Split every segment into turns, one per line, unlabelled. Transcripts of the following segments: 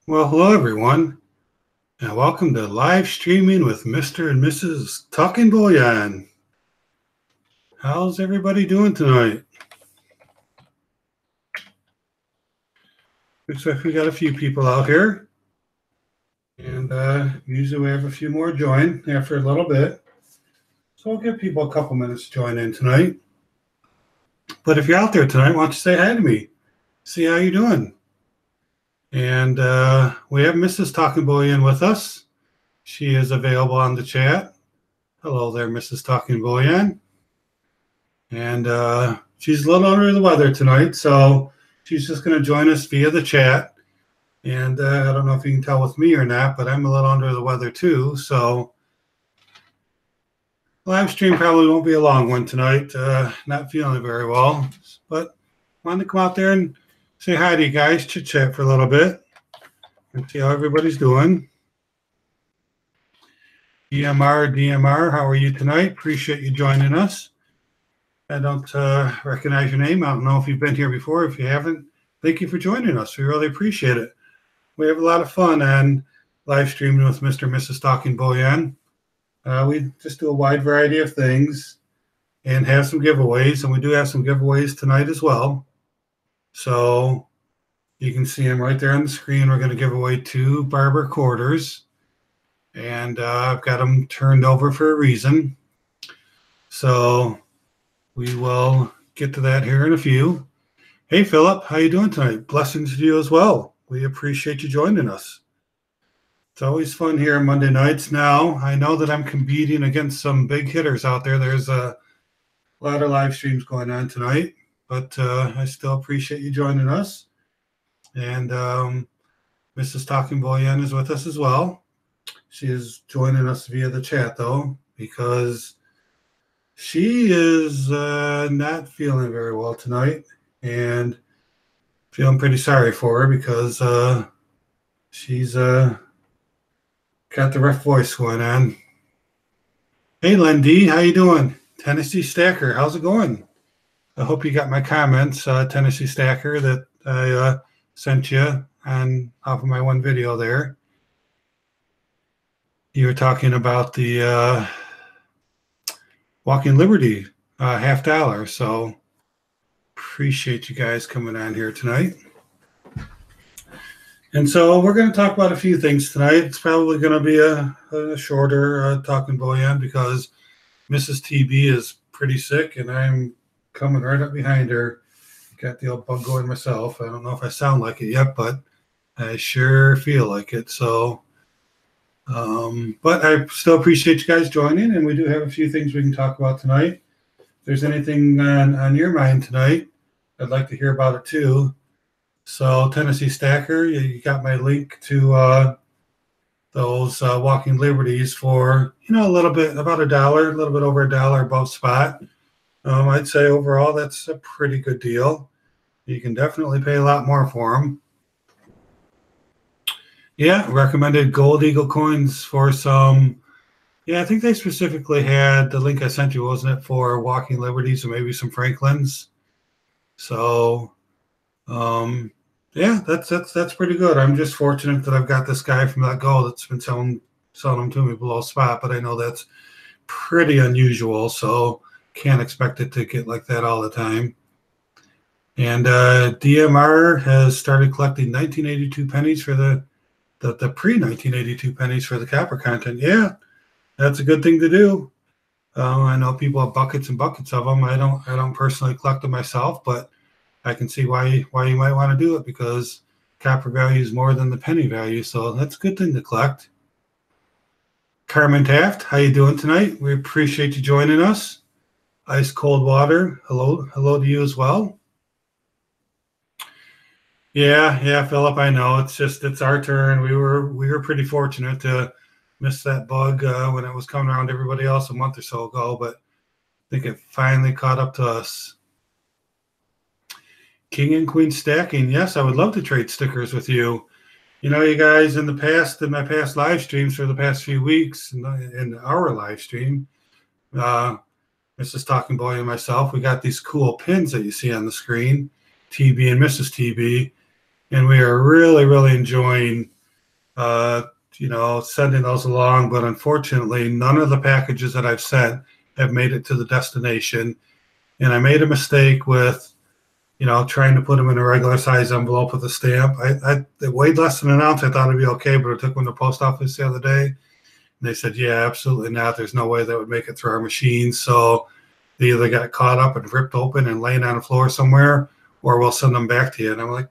Well, hello everyone, and welcome to live streaming with Mr. and Mrs. Talking Bullion. How's everybody doing tonight? Looks like we got a few people out here, and usually we have a few more join after a little bit. So we'll give people a couple minutes to join in tonight. But if you're out there tonight, why don't you say hi to me? See how you're doing. And we have Mrs. Talking Bullion with us. She is available on the chat. Hello there, Mrs. Talking Bullion. And she's a little under the weather tonight, so she's just going to join us via the chat. And I don't know if you can tell with me or not, but I'm a little under the weather too. So live stream probably won't be a long one tonight. Not feeling very well, but wanted to come out there and say hi to you guys, chit chat for a little bit, and see how everybody's doing. DMR, how are you tonight? Appreciate you joining us. I don't recognize your name. I don't know if you've been here before. If you haven't, thank you for joining us. We really appreciate it. We have a lot of fun on live streaming with Mr. and Mrs. Talking Bullion. We just do a wide variety of things and have some giveaways, and we do have some giveaways tonight as well. So you can see them right there on the screen. We're going to give away 2 barber quarters, and I've got them turned over for a reason. So we will get to that here in a few. Hey, Philip, how you doing tonight? Blessings to you as well. We appreciate you joining us. It's always fun here on Monday nights. Now, I know that I'm competing against some big hitters out there. There's a lot of live streams going on tonight, but I still appreciate you joining us. And Mrs. Talking Bullion is with us as well. She is joining us via the chat, though, because she is not feeling very well tonight, and feeling pretty sorry for her because she's got the rough voice going on. Hey, Lindy, how you doing? Tennessee Stacker, how's it going? I hope you got my comments, Tennessee Stacker, that I sent you on off of my one video there. You were talking about the Walking Liberty $50. So appreciate you guys coming on here tonight. And so we're going to talk about a few things tonight. It's probably going to be a shorter Talking Bullion because Mrs. TB is pretty sick, and I'm coming right up behind her. Got the old bug going myself. I don't know if I sound like it yet, but I sure feel like it. So but I still appreciate you guys joining, and we do have a few things we can talk about tonight. If there's anything on your mind tonight, I'd like to hear about it too. So Tennessee Stacker, you got my link to those Walking Liberties for, a little bit, about $1, a little bit over $1 above spot. I'd say overall that's a pretty good deal. You can definitely pay a lot more for them. Yeah, recommended Gold Eagle coins for some. Yeah, I think they specifically had the link I sent you, wasn't it, for Walking Liberties and maybe some Franklins. So, yeah, that's pretty good. I'm just fortunate that I've got this guy from Let Go that's been selling them to me below spot, but I know that's pretty unusual, so can't expect it to get like that all the time. And DMR has started collecting 1982 pennies for the pre-1982 pennies for the copper content. Yeah, that's a good thing to do. I know people have buckets and buckets of them. I don't personally collect them myself, but I can see why you might want to do it because copper value is more than the penny value. So that's a good thing to collect. Carmen Taft, how you doing tonight? We appreciate you joining us. Ice Cold Water, hello to you as well. Yeah, Philip, I know. It's our turn. We were pretty fortunate to miss that bug when it was coming around everybody else a month or so ago, but I think it finally caught up to us. King and Queen stacking. Yes, I would love to trade stickers with you. You guys, in my past live streams for the past few weeks, in our live stream, Mrs. Talking Boy and myself, we got these cool pins that you see on the screen, TB and Mrs. TB. And we are really, really enjoying sending those along. But unfortunately, none of the packages that I've sent have made it to the destination. And I made a mistake with, trying to put them in a regular size envelope with a stamp. It weighed less than an ounce. I thought it'd be okay, but I took one to the post office the other day. And they said, yeah, absolutely not. There's no way that would make it through our machine. So they either got caught up and ripped open and laying on the floor somewhere, or we'll send them back to you. And I'm like,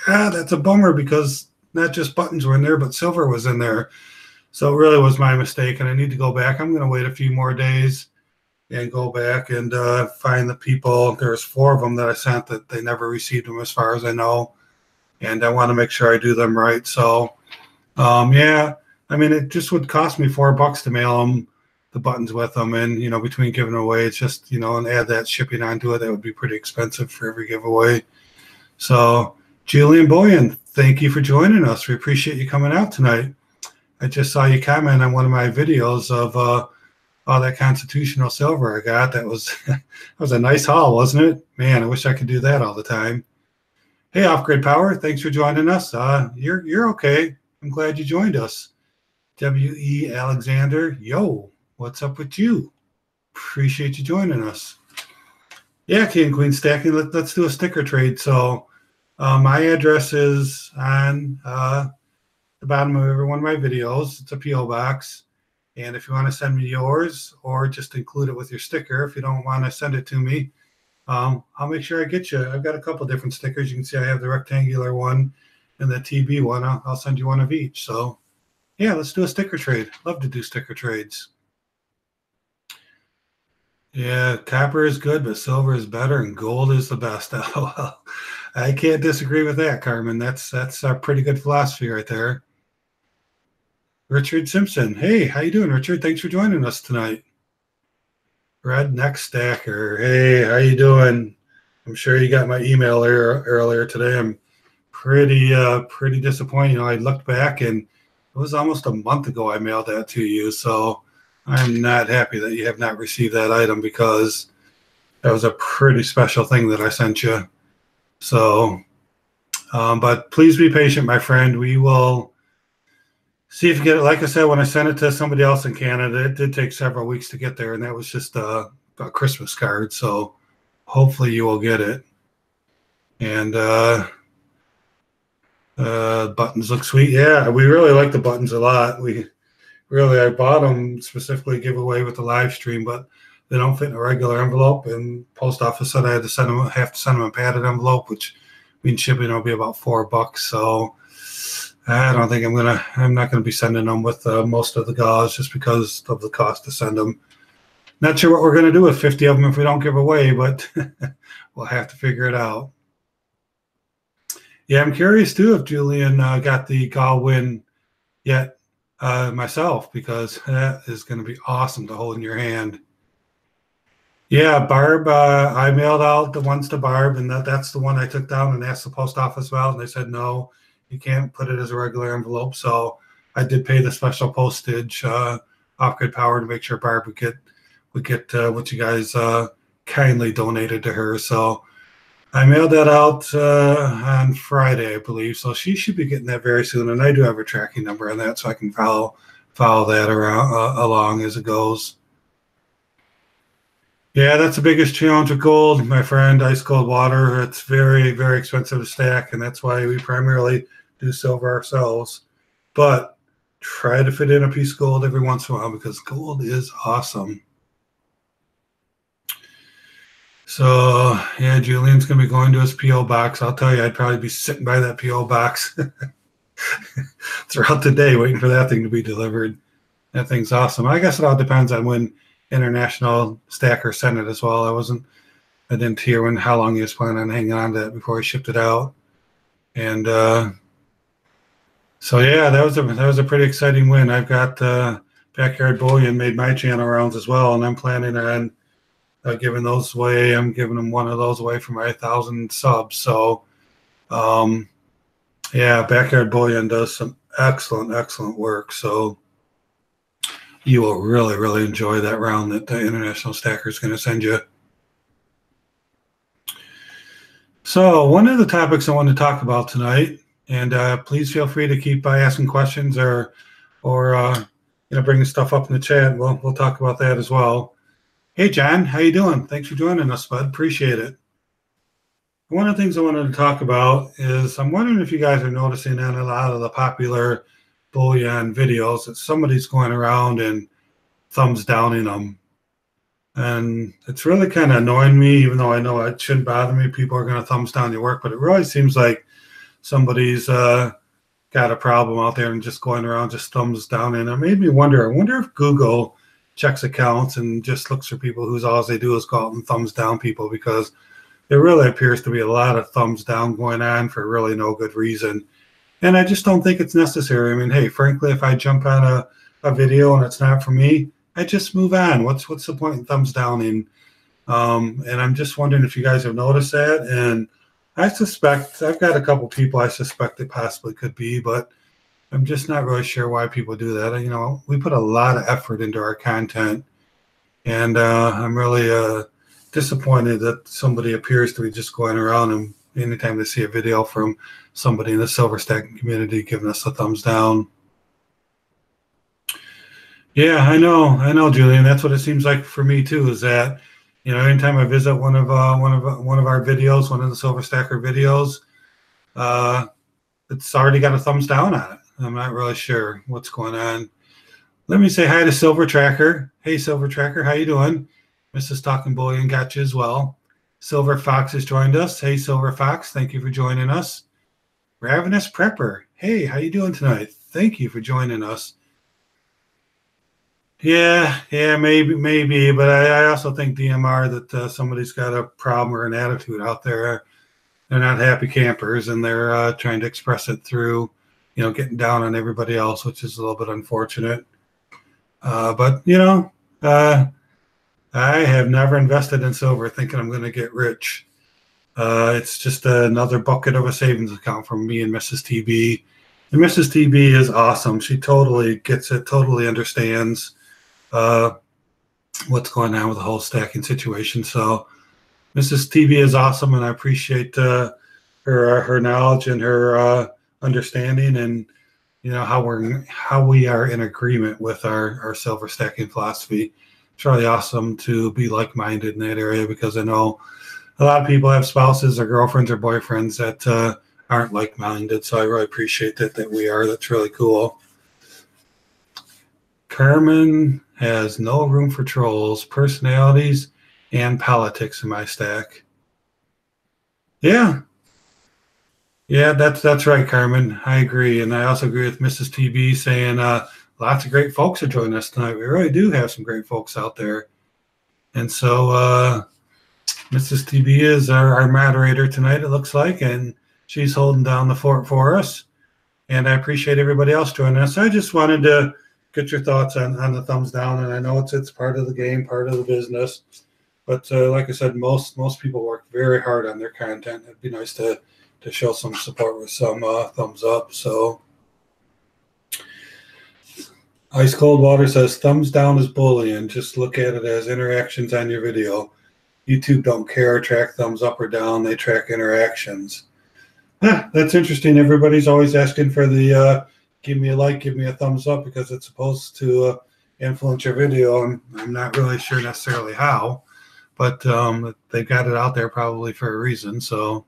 that's a bummer, because not just buttons were in there, but silver was in there. So it really was my mistake, and I need to go back. I'm going to wait a few more days and go back and find the people. There's 4 of them that I sent that they never received them, as far as I know. And I want to make sure I do them right. So, it just would cost me $4 to mail them, the buttons with them. And, between giving them away, it's just, and add that shipping onto it, that would be pretty expensive for every giveaway. So, Julian Bullion, thank you for joining us. We appreciate you coming out tonight. I just saw you comment on one of my videos of all that constitutional silver I got. That was that was a nice haul, wasn't it? Man, I wish I could do that all the time. Hey, Off Grid Power, thanks for joining us. You're okay. I'm glad you joined us. W.E. Alexander, yo, what's up with you? Appreciate you joining us. Yeah, King and Queen stacking. Let's do a sticker trade. So my address is on the bottom of every one of my videos. It's a P.O. box. And if you want to send me yours, or just include it with your sticker, if you don't want to send it to me, I'll make sure I get you. I've got a couple different stickers. You can see I have the rectangular one and the TB one. I'll send you one of each. So, yeah, let's do a sticker trade. Love to do sticker trades. Yeah, copper is good, but silver is better, and gold is the best. Well, I can't disagree with that, Carmen. That's a pretty good philosophy right there. Richard Simpson. Hey, how you doing, Richard? Thanks for joining us tonight. Redneck Stacker. Hey, how you doing? I'm sure you got my email earlier today. I'm pretty disappointed. I looked back, and it was almost a month ago I mailed that to you. So I'm not happy that you have not received that item, because that was a pretty special thing that I sent you. So, but please be patient, my friend. We will see if you get it. Like I said, when I sent it to somebody else in Canada, it did take several weeks to get there, and that was just a Christmas card. So hopefully you will get it. And buttons look sweet. Yeah, we really like the buttons a lot. I bought them specifically to give away with the live stream, but they don't fit in a regular envelope. And post office said I have to send them in a padded envelope, which means shipping will be about $4. So I don't think I'm not gonna be sending them with most of the gauze, just because of the cost to send them. Not sure what we're gonna do with 50 of them if we don't give away, but we'll have to figure it out. Yeah, I'm curious too if Julian got the gall win yet myself, because that is going to be awesome to hold in your hand. Yeah, Barb, I mailed out the ones to Barb, and that's the one I took down and asked the post office about, and they said no, you can't put it as a regular envelope. So I did pay the special postage Off Grid Power to make sure Barb would get what you guys kindly donated to her. So I mailed that out on Friday, I believe. So she should be getting that very soon, and I do have a tracking number on that, so I can follow that around along as it goes. Yeah, that's the biggest challenge with gold, my friend. Ice cold water. It's very, very expensive to stack, and that's why we primarily do silver ourselves. But try to fit in a piece of gold every once in a while, because gold is awesome. So, yeah, Julian's going to be going to his P.O. box. I'll tell you, I'd probably be sitting by that P.O. box throughout the day waiting for that thing to be delivered. That thing's awesome. I guess it all depends on when International Stacker sent it as well. I didn't hear how long he was planning on hanging on to it before he shipped it out. And so, yeah, that was a pretty exciting win. I've got Backyard Bullion made my channel rounds as well, and I'm planning on giving those away. I'm giving them one of those away for my 1,000 subs. So, yeah, Backyard Bullion does some excellent work. So you will really, really enjoy that round that the International Stacker is going to send you. So one of the topics I want to talk about tonight And please feel free to keep asking questions or bringing stuff up in the chat. We'll talk about that as well. Hey, John, how you doing? Thanks for joining us, bud. Appreciate it. One of the things I wanted to talk about is I'm wondering if you guys are noticing on a lot of the popular bullion videos that somebody's going around and thumbs downing them. And it's really kind of annoying me, even though I know it shouldn't bother me. People are going to thumbs down your work, but it really seems like somebody's got a problem out there and just going around just thumbs down. And it made me wonder, I wonder if Google checks accounts and just looks for people whose all they do is go out and thumbs down people, because there really appears to be a lot of thumbs down going on for really no good reason. And I just don't think it's necessary. I mean, hey, frankly, if I jump on a video and it's not for me, I just move on. What's the point in thumbs downing? And I'm just wondering if you guys have noticed that. And I suspect, I've got a couple people I suspect it possibly could be, but I'm just not really sure why people do that. You know, we put a lot of effort into our content, and I'm really disappointed that somebody appears to be just going around and anytime they see a video from somebody in the silver stacking community giving us a thumbs down. Yeah, I know, Julian. That's what it seems like for me too. Is that, you know, anytime I visit one of our videos, one of the silver stacker videos, it's already got a thumbs down on it. I'm not really sure what's going on. Let me say hi to Silver Tracker. Hey, Silver Tracker, how you doing? Mrs. Talking Bullion got you as well. Silver Fox has joined us. Hey, Silver Fox, thank you for joining us. Ravenous Prepper, hey, how you doing tonight? Thank you for joining us. Yeah, maybe, but I also think DMR that somebody's got a problem or an attitude out there. They're not happy campers, and they're trying to express it through, you know, getting down on everybody else, which is a little bit unfortunate. But you know, I have never invested in silver thinking I'm going to get rich. It's just another bucket of a savings account from me and Mrs. TB. And Mrs. TB is awesome. She totally gets it, totally understands what's going on with the whole stacking situation. So Mrs. TB is awesome, and I appreciate her knowledge and her understanding, and you know how we are in agreement with our silver stacking philosophy. It's really awesome to be like-minded in that area, because I know a lot of people have spouses or girlfriends or boyfriends that aren't like-minded. So I really appreciate that we are. That's really cool. Carmen has no room for trolls, personalities, and politics in my stack. Yeah, that's right, Carmen. I agree, and I also agree with Mrs. TB saying lots of great folks are joining us tonight. We really do have some great folks out there, and so Mrs. TB is our moderator tonight, it looks like, and she's holding down the fort for us. And I appreciate everybody else joining us. I just wanted to get your thoughts on the thumbs down, and I know it's part of the game, part of the business. But like I said, most people work very hard on their content. It'd be nice to show some support with some thumbs up. So Ice Cold Water says, thumbs down is bullying. Just look at it as interactions on your video. YouTube don't care or track thumbs up or down. They track interactions. That's interesting. Everybody's always asking for the give me a like, give me a thumbs up, because it's supposed to influence your video. And I'm not really sure necessarily how, but they've got it out there probably for a reason. So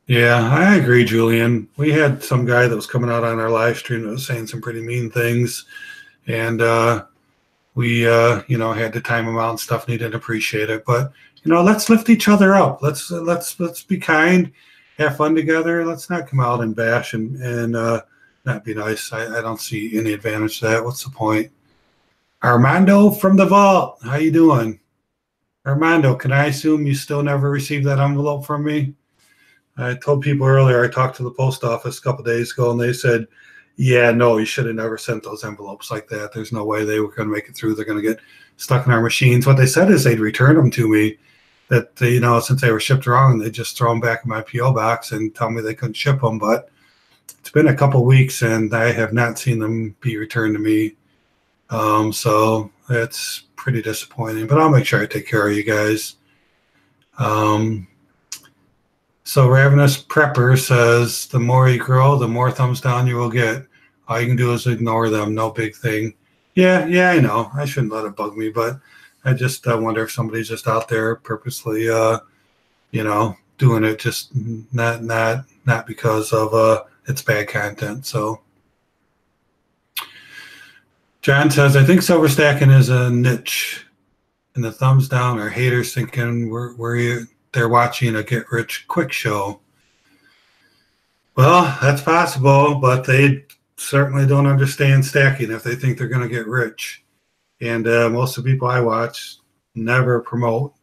yeah, I agree, Julian. We had some guy that was coming out on our live stream that was saying some pretty mean things, and we had to time him out and stuff, and he didn't appreciate it. But let's lift each other up. Let's be kind, have fun together. Let's not come out and bash and not be nice. I don't see any advantage to that. What's the point? Armando from the vault, how you doing? Armando, can I assume you still never received that envelope from me? I told people earlier, I talked to the post office a couple of days ago, and they said, yeah, no, you should have never sent those envelopes like that. There's no way they were going to make it through. They're going to get stuck in our machines. What they said is they'd return them to me, that since they were shipped wrong, they just throw them back in my P.O. box and tell me they couldn't ship them. But it's been a couple of weeks, and I have not seen them be returned to me. So that's pretty disappointing. But I'll make sure I take care of you guys. So Ravenous Prepper says, the more you grow, the more thumbs down you will get. All you can do is ignore them. No big thing. Yeah, I know. I shouldn't let it bug me, but I just wonder if somebody's just out there purposely, doing it just not because of it's bad content. So John says, I think silver stacking is a niche, and the thumbs down are haters thinking they're watching a get rich quick show. Well, that's possible, but they certainly don't understand stacking if they think they're going to get rich. And most of the people I watch never promote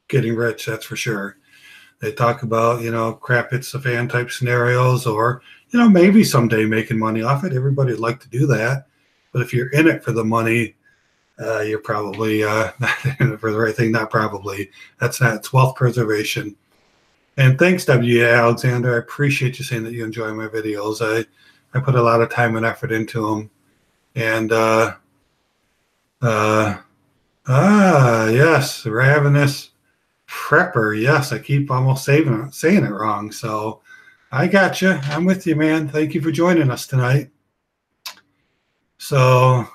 getting rich, that's for sure. They talk about, crap hits the fan type scenarios, or, maybe someday making money off it. Everybody would like to do that. But if you're in it for the money, you're probably not in it for the right thing. Not probably. It's wealth preservation. And thanks, W. Alexander. I appreciate you saying that you enjoy my videos. I put a lot of time and effort into them. And yes, Ravenous Prepper. Yes, I keep almost saying it wrong. So I got you. I'm with you, man. Thank you for joining us tonight. So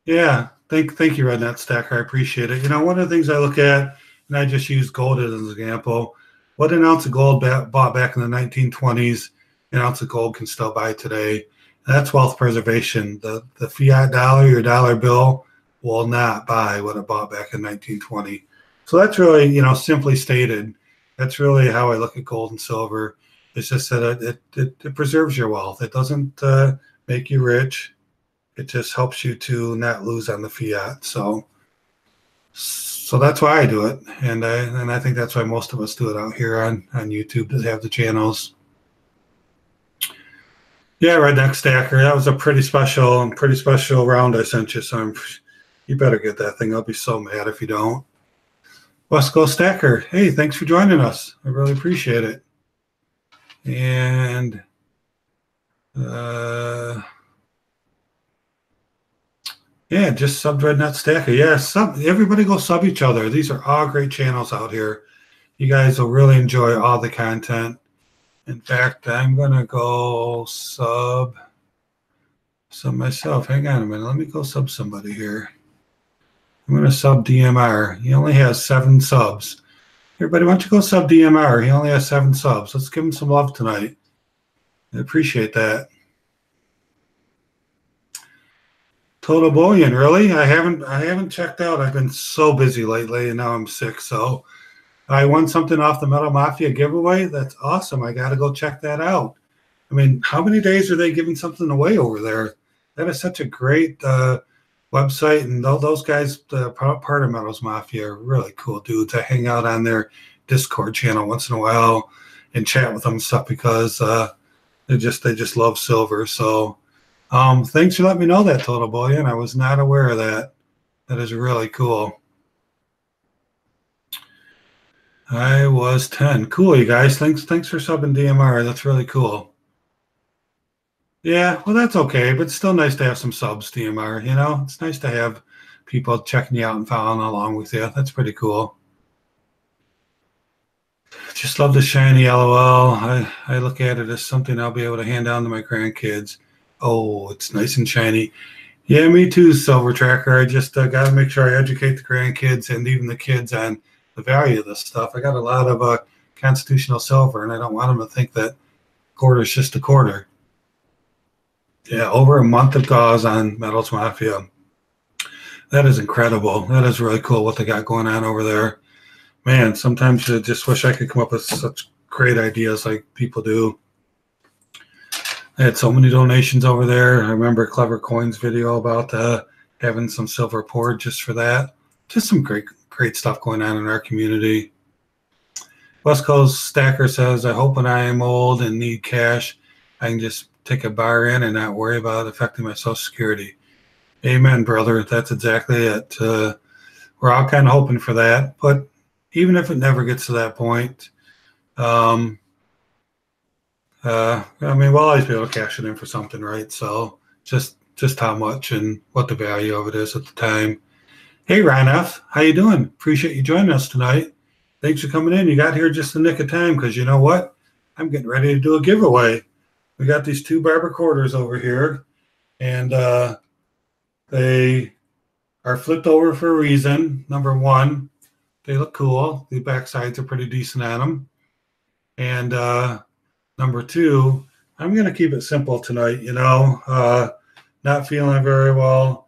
yeah, thank you, Red Net Stacker. I appreciate it. One of the things I look at, and I just use gold as an example. What an ounce of gold bought back in the 1920s, an ounce of gold can still buy today. And that's wealth preservation. The fiat dollar, your dollar bill, will not buy what it bought back in 1920. So that's really, simply stated, that's really how I look at gold and silver. It's just that it preserves your wealth. It doesn't make you rich. It just helps you to not lose on the fiat. So that's why I do it, and I think that's why most of us do it out here on YouTube, that have the channels. Yeah, Redneck Stacker, that was a pretty special round I sent you. So you better get that thing. I'll be so mad if you don't. West Coast Stacker, hey, thanks for joining us. I really appreciate it. And yeah, just sub Dreadnought Stacker. Yeah, everybody go sub each other. These are all great channels out here. You guys will really enjoy all the content. In fact, I'm going to go sub myself. Hang on a minute. Let me go sub somebody here. I'm going to sub DMR. He only has 7 subs. Everybody, why don't you go sub DMR? He only has 7 subs. Let's give him some love tonight. I appreciate that. Total Bullion, really? I haven't checked out. I've been so busy lately, and now I'm sick. So I won something off the Metal Mafia giveaway. That's awesome. I got to go check that out. I mean, how many days are they giving something away over there? That is such a great website, and those guys, part of Metals Mafia, are really cool dudes. I hang out on their Discord channel once in a while and chat with them and stuff, because they just love silver. So thanks for letting me know that, Total Bullion. I was not aware of that. That is really cool. I was 10. Cool, you guys. Thanks for subbing DMR. That's really cool. Yeah, well, that's okay, but it's still nice to have some subs, DMR. It's nice to have people checking you out and following along with you. That's pretty cool. Just love the shiny LOL. I look at it as something I'll be able to hand down to my grandkids. Oh, it's nice and shiny. Yeah, me too, Silver Tracker. I just got to make sure I educate the grandkids and even the kids on the value of this stuff. I got a lot of constitutional silver, and I don't want them to think that quarter is just a quarter. Yeah, over a month of gauze on Metals Mafia. That is incredible. That is really cool what they got going on over there. Man, sometimes you just wish I could come up with such great ideas like people do. I had so many donations over there. I remember Clever Coin's video about having some silver poured just for that. Just some great stuff going on in our community. West Coast Stacker says, I hope when I am old and need cash, I can just take a bar in and not worry about affecting my Social Security. Amen, brother. That's exactly it. We're all kind of hoping for that. But even if it never gets to that point, we'll always be able to cash it in for something, right? So just how much and what the value of it is at the time. Hey, Ryan F., how you doing? Appreciate you joining us tonight. Thanks for coming in. You got here just in the nick of time because you know what? I'm getting ready to do a giveaway. We got these 2 barber quarters over here, and they are flipped over for a reason. Number one, they look cool. The back sides are pretty decent on them. And number two, I'm going to keep it simple tonight, not feeling very well.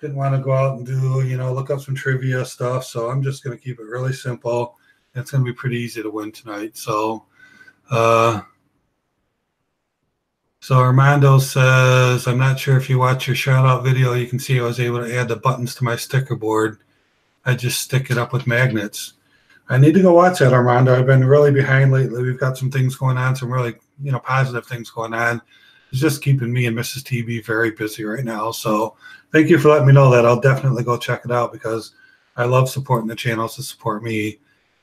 Didn't want to go out and do, look up some trivia stuff. So I'm just going to keep it really simple. It's going to be pretty easy to win tonight. So Armando says, I'm not sure if you watch your shout out video, you can see I was able to add the buttons to my sticker board. I just stick it up with magnets. I need to go watch that, Armando. I've been really behind lately. We've got some things going on, some really, positive things going on. It's just keeping me and Mrs. TB very busy right now. So thank you for letting me know that. I'll definitely go check it out because I love supporting the channels that support me.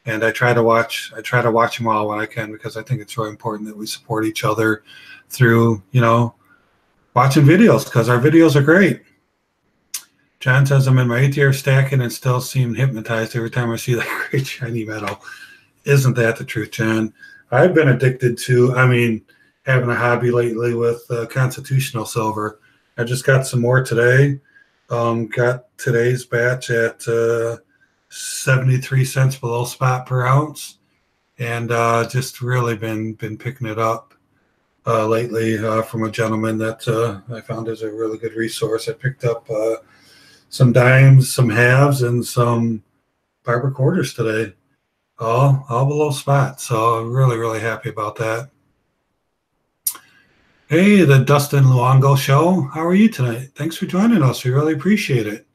And I try to watch them all when I can because I think it's really important that we support each other through, watching videos because our videos are great. John says, I'm in my 8th year stacking and still seem hypnotized every time I see that great shiny metal. Isn't that the truth, John? I've been addicted to, having a hobby lately with constitutional silver. I just got some more today. Got today's batch at 73 cents below spot per ounce. And just really been picking it up lately from a gentleman that I found is a really good resource. I picked up some dimes, some halves, and some barber quarters today, all below spot. So I'm really, really happy about that. Hey, the Dustin Luongo Show. How are you tonight? Thanks for joining us. We really appreciate it.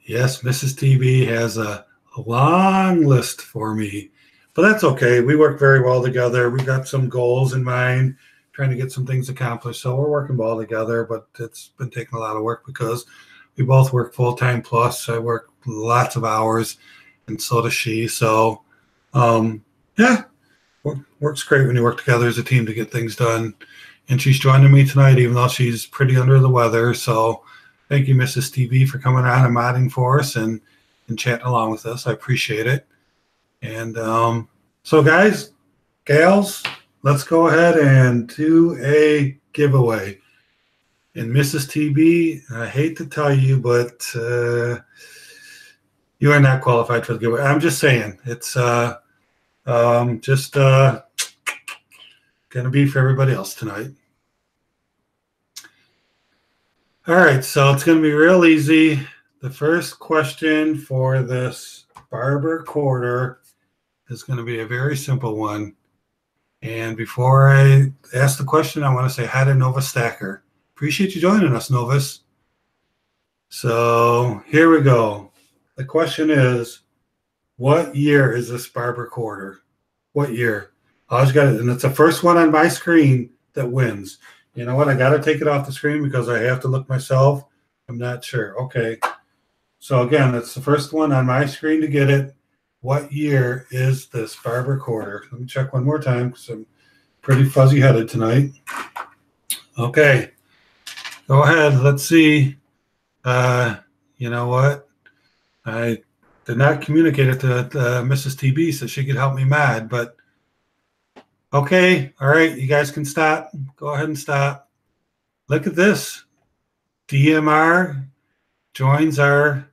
Yes, Mrs. TV has a long list for me, but that's okay. We work very well together. We got some goals in mind, trying to get some things accomplished. So we're working well together, but it's been taking a lot of work because we both work full-time plus. I work lots of hours, and so does she. So, yeah, works great when you work together as a team to get things done. And she's joining me tonight, even though she's pretty under the weather. So thank you, Mrs. TV, for coming on and modding for us and chatting along with us. I appreciate it. And so, guys, gals, let's go ahead and do a giveaway. And Mrs. TB, I hate to tell you, but you are not qualified for the giveaway. I'm just saying. It's just going to be for everybody else tonight. All right, so it's going to be real easy. The first question for this barber quarter is going to be a very simple one. And before I ask the question, I want to say hi to Nova Stacker. Appreciate you joining us, Novus. So here we go. The question is, what year is this barber quarter? What year? I always got it, and it's the first one on my screen that wins. You know what? I got to take it off the screen because I have to look myself. I'm not sure. Okay. So again, that's the first one on my screen to get it. What year is this barber quarter? Let me check one more time because I'm pretty fuzzy-headed tonight. Okay. Go ahead. Let's see. You know what? I did not communicate it to Mrs. TB so she could help me mod, but okay. All right. You guys can stop. Go ahead and stop. Look at this. DMR joins our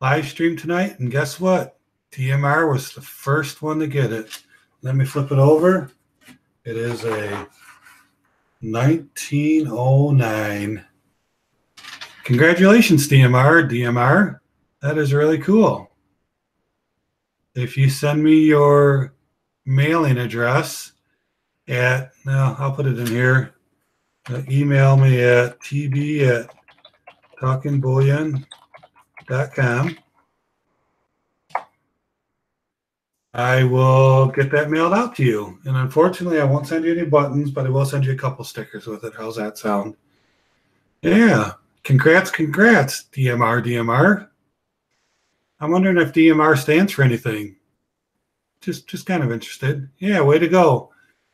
live stream tonight, and guess what? DMR was the first one to get it. Let me flip it over. It is a 1909. Congratulations, DMR. That is really cool. If you send me your mailing address I'll put it in here. Email me at tb@talkingbullion.com. I will get that mailed out to you. And unfortunately, I won't send you any buttons, but I will send you a couple stickers with it. How's that sound? Yeah. Congrats, DMR. I'm wondering if DMR stands for anything. Just kind of interested. Yeah, way to go.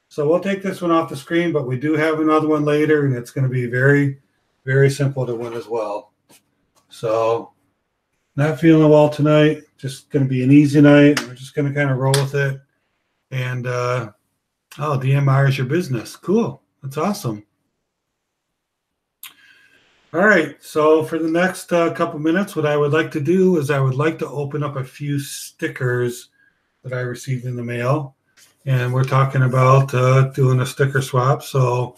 So we'll take this one off the screen, but we do have another one later, and it's going to be very, very simple to win as well. So not feeling well tonight. Just going to be an easy night. We're just going to kind of roll with it. And, oh, DMR is your business. Cool. That's awesome. All right. So for the next couple minutes, what I would like to do is I would like to open up a few stickers that I received in the mail. And we're talking about doing a sticker swap. So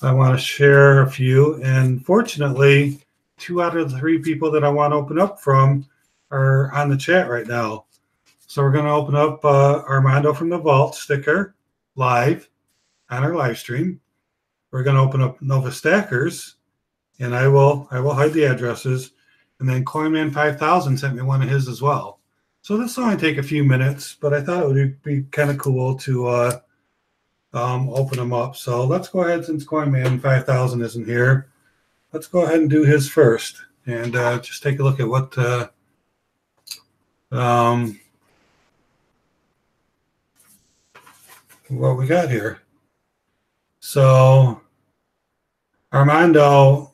I want to share a few. And fortunately, 2 out of the 3 people that I want to open up from are on the chat right now. So we're going to open up Armando from the Vault sticker live on our live stream. We're going to open up Nova Stackers, and I will hide the addresses. And then Coinman 5000 sent me one of his as well. So this will only take a few minutes, but I thought it would be kind of cool to open them up. So let's go ahead, since Coinman 5000 isn't here, let's go ahead and do his first, and just take a look at what we got here. So Armando,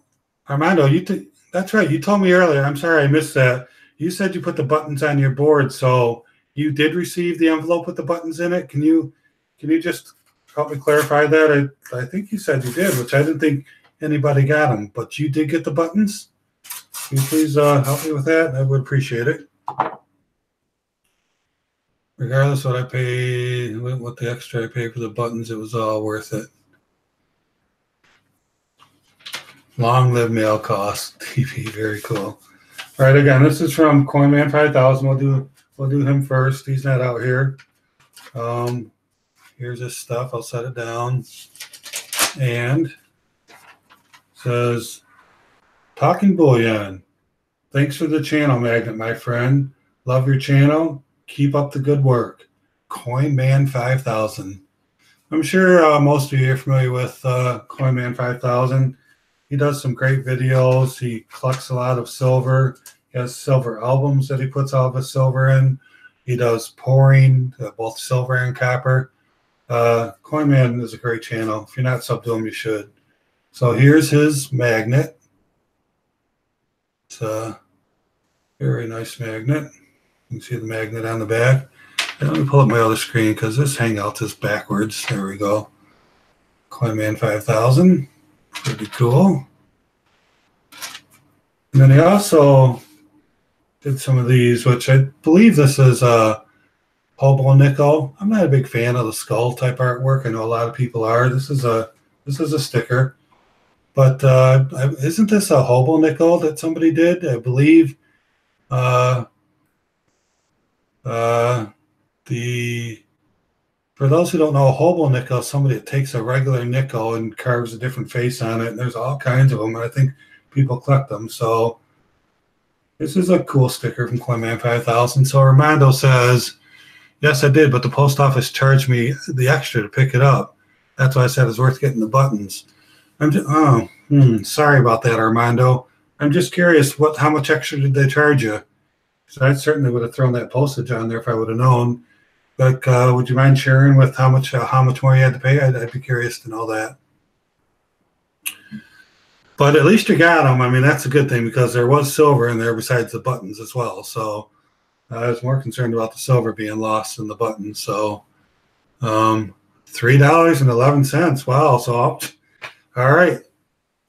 that's right. You told me earlier. I'm sorry I missed that. You said you put the buttons on your board, so you did receive the envelope with the buttons in it. Can you just help me clarify that? I think you said you did, which I didn't think anybody got them, but you did get the buttons. Can you please help me with that? I would appreciate it. Regardless of what I paid, what the extra I paid for the buttons, it was all worth it. Long live mail cost TV. Very cool. All right, again, this is from Coinman 5000. We'll do him first. He's not out here. Here's his stuff. I'll set it down. And it says, Talking Bullion. Thanks for the channel magnet, my friend. Love your channel. Keep up the good work. Coinman 5000. I'm sure most of you are familiar with Coinman 5000. He does some great videos. He collects a lot of silver. He has silver albums that he puts all of his silver in. He does pouring, both silver and copper. Coinman is a great channel. If you're not sub to him, you should. So here's his magnet. It's a very nice magnet. You can see the magnet on the back. And let me pull up my other screen because this Hangout is backwards. There we go. Coinman 5000. Pretty cool. And then he also did some of these, which I believe this is a hobo nickel. I'm not a big fan of the skull type artwork. I know a lot of people are. This is a sticker. But isn't this a hobo nickel that somebody did? I believe for those who don't know, a hobo nickel is somebody that takes a regular nickel and carves a different face on it. And there's all kinds of them. And I think people collect them. So this is a cool sticker from Coinman 5000. So Armando says, yes, I did, but the post office charged me the extra to pick it up. That's why I said it's worth getting the buttons. Sorry about that, Armando. I'm just curious, how much extra did they charge you? So I certainly would have thrown that postage on there if I would have known. But would you mind sharing with how much more you had to pay? I'd be curious to know that. But at least you got them. I mean, that's a good thing because there was silver in there besides the buttons as well. So I was more concerned about the silver being lost than the buttons. So $3.11. Wow. So all right.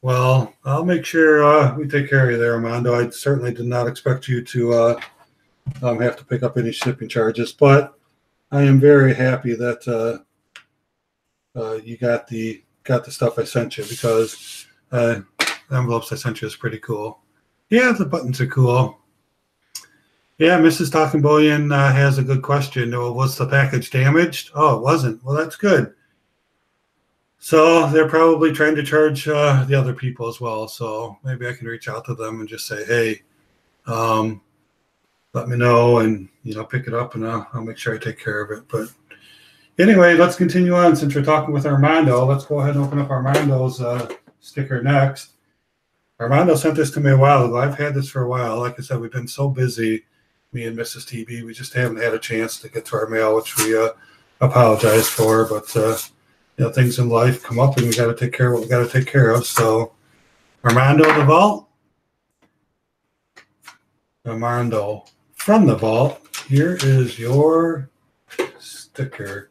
Well, I'll make sure we take care of you there, Armando. I certainly did not expect you to have to pick up any shipping charges, but I am very happy that you got the stuff I sent you, because the envelopes I sent you is pretty cool. Yeah, the buttons are cool. Yeah, Mrs. Talking Bullion has a good question. Was the package damaged? Oh, it wasn't. Well, that's good. So they're probably trying to charge the other people as well. So maybe I can reach out to them and just say, hey, let me know, and pick it up, and I'll make sure I take care of it. But anyway, let's continue on. Since we're talking with Armando, let's go ahead and open up Armando's sticker next. Armando sent this to me a while ago. I've had this for a while. Like I said, we've been so busy, me and Mrs. TB. We just haven't had a chance to get to our mail, which we apologize for. But things in life come up, and we got to take care of what we got to take care of. So, Armando the Vault, Armando from the vault. Here is your sticker.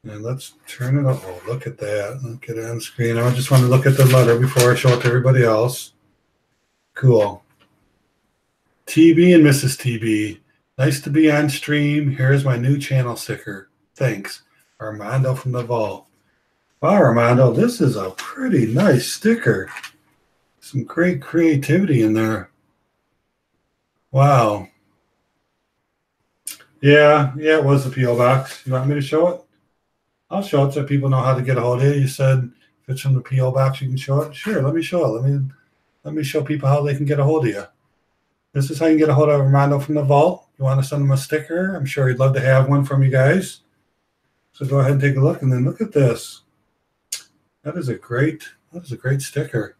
And let's turn it up. Oh, look at that. Look at it on screen. I just want to look at the letter before I show it to everybody else. Cool. TB and Mrs. TB. Nice to be on stream. Here's my new channel sticker. Thanks. Armando from the vault. Wow, Armando, this is a pretty nice sticker. Some great creativity in there. Wow. Yeah, it was the P.O. box. You want me to show it? I'll show it so people know how to get a hold of you. You said if it's from the P.O. box, you can show it. Sure, let me show it. Let me show people how they can get a hold of you. This is how you can get a hold of Armando from the vault. You want to send him a sticker? I'm sure he'd love to have one from you guys. So go ahead and take a look, and then look at this. That is a great sticker.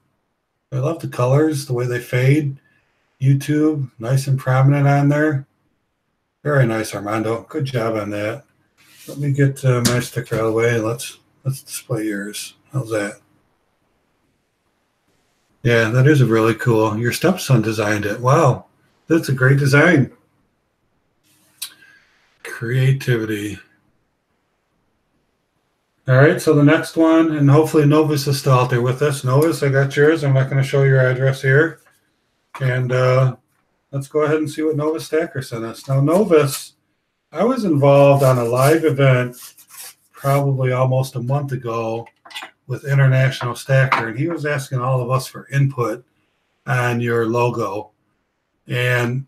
I love the colors, the way they fade. YouTube, nice and prominent on there. Very nice, Armando. Good job on that. Let me get my sticker out of the way, and let's display yours. How's that? Yeah, that is really cool. Your stepson designed it. Wow, that's a great design. Creativity. All right, so the next one, and hopefully Novus is still out there with us. Novus, I got yours. I'm not going to show your address here. And let's go ahead and see what Novus Stacker sent us. Now, Novus, I was involved on a live event probably almost a month ago with International Stacker, and he was asking all of us for input on your logo. And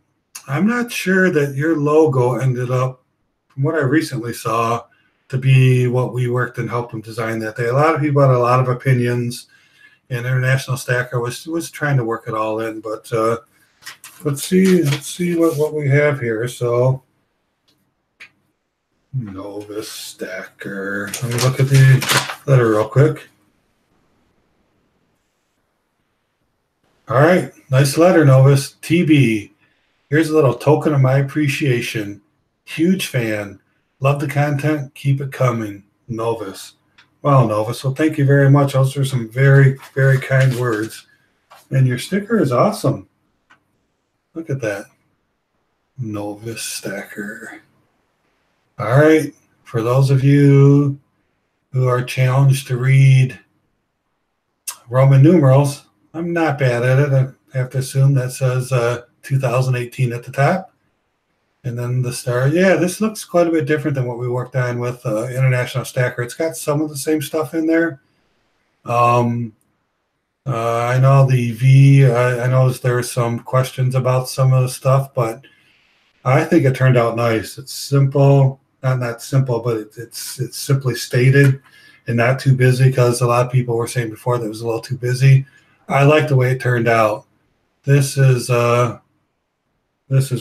I'm not sure that your logo ended up, from what I recently saw, to be what we worked and helped him design that day. A lot of people had a lot of opinions, and International Stacker was trying to work it all in. But let's see what we have here. So Novus Stacker. Let me look at the letter real quick. All right, nice letter, Novus. TB. Here's a little token of my appreciation. Huge fan. Love the content. Keep it coming. Novus. Wow, Novus. Well, thank you very much. Those are some very, very kind words. And your sticker is awesome. Look at that. Novus Stacker. All right. For those of you who are challenged to read Roman numerals, I'm not bad at it. I have to assume that says 2018 at the top. And then the star. Yeah, this looks quite a bit different than what we worked on with International Stacker. It's got some of the same stuff in there. I know the V, I know there's some questions about some of the stuff, but I think it turned out nice. It's simple, not simple, but it's simply stated and not too busy, because a lot of people were saying before that it was a little too busy. I like the way it turned out. This is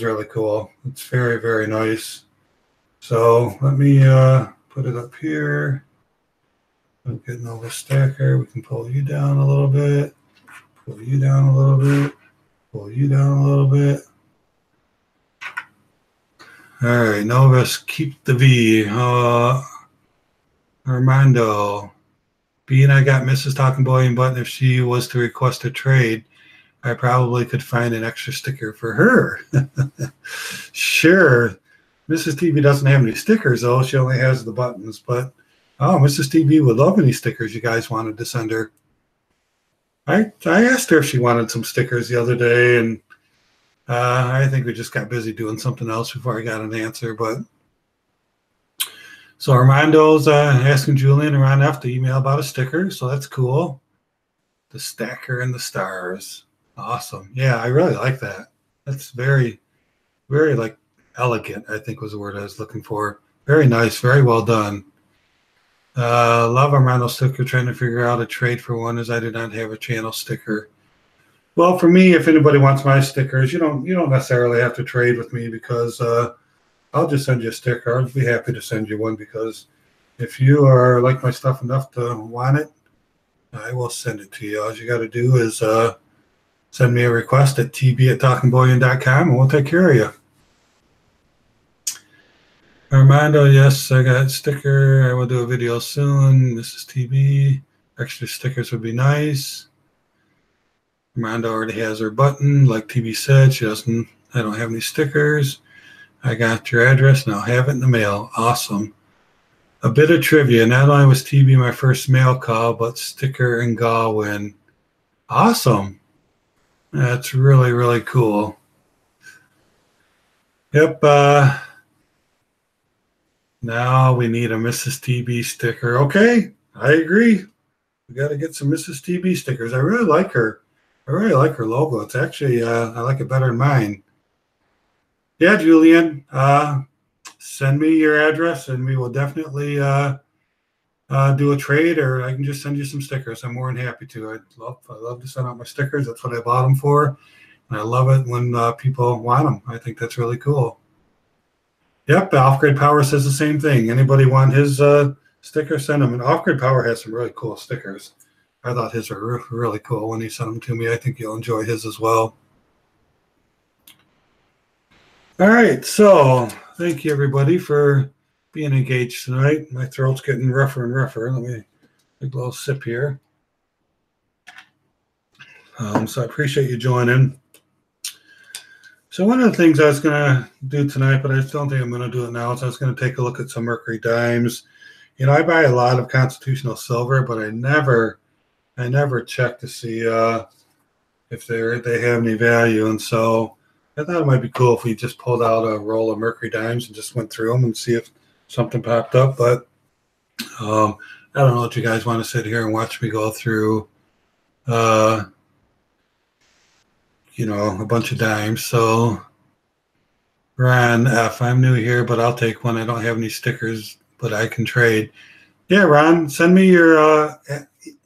really cool. It's very, very nice. So let me put it up here. I'm getting over Stacker. We can pull you down a little bit. Pull you down a little bit. Pull you down a little bit. All right, Novus, keep the V. Armando. B and I got Mrs. Talking Bullion button. If she was to request a trade, I probably could find an extra sticker for her. Sure. Mrs. TV doesn't have any stickers, though. She only has the buttons. But, oh, Mrs. TV would love any stickers you guys wanted to send her. I asked her if she wanted some stickers the other day, and I think we just got busy doing something else before I got an answer. But so Armando's asking Julian and Ron F to email about a sticker, so that's cool. The Stacker and the stars. Awesome. Yeah, I really like that. That's very, very like elegant, I think was the word I was looking for. Very nice. Very well done. Love Armando sticker. Trying to figure out a trade for one, as I did not have a channel sticker. Well, for me, if anybody wants my stickers, you don't necessarily have to trade with me, because I'll just send you a sticker. I'll be happy to send you one, because if you are like my stuff enough to want it, I will send it to you. All you got to do is send me a request at tb@talkingbullion.com, and we'll take care of you. Armando, yes, I got a sticker. I will do a video soon. Mrs. TB, extra stickers would be nice. Armando already has her button. Like TB said, she doesn't I don't have any stickers. I got your address and I'll have it in the mail. Awesome. A bit of trivia. Not only was TB my first mail call, but sticker and gall win. Awesome. That's really, really cool. Yep. Now we need a Mrs. TB sticker. Okay. I agree. We got to get some Mrs. TB stickers. I really like her. I really like her logo. It's actually, I like it better than mine. Yeah, Julian, send me your address and we will definitely do a trade, or I can just send you some stickers. I'm more than happy to. I love to send out my stickers. That's what I bought them for. And I love it when people want them. I think that's really cool. Yep, Off-Grid Power says the same thing. Anybody want his sticker, send them. And Off-Grid Power has some really cool stickers. I thought his were really cool when he sent them to me. I think you'll enjoy his as well. All right, so thank you everybody for being engaged tonight. My throat's getting rougher and rougher. Let me take a little sip here. So I appreciate you joining. So one of the things I was going to do tonight, but I just don't think I'm going to do it now, is I was going to take a look at some Mercury dimes. You know, I buy a lot of constitutional silver, but I never check to see if they have any value. And so I thought it might be cool if we just pulled out a roll of Mercury dimes and just went through them and see if something popped up. But I don't know if you guys want to sit here and watch me go through, you know, a bunch of dimes. So Ron F, I'm new here, but I'll take one. I don't have any stickers, but I can trade. Yeah, Ron, send me your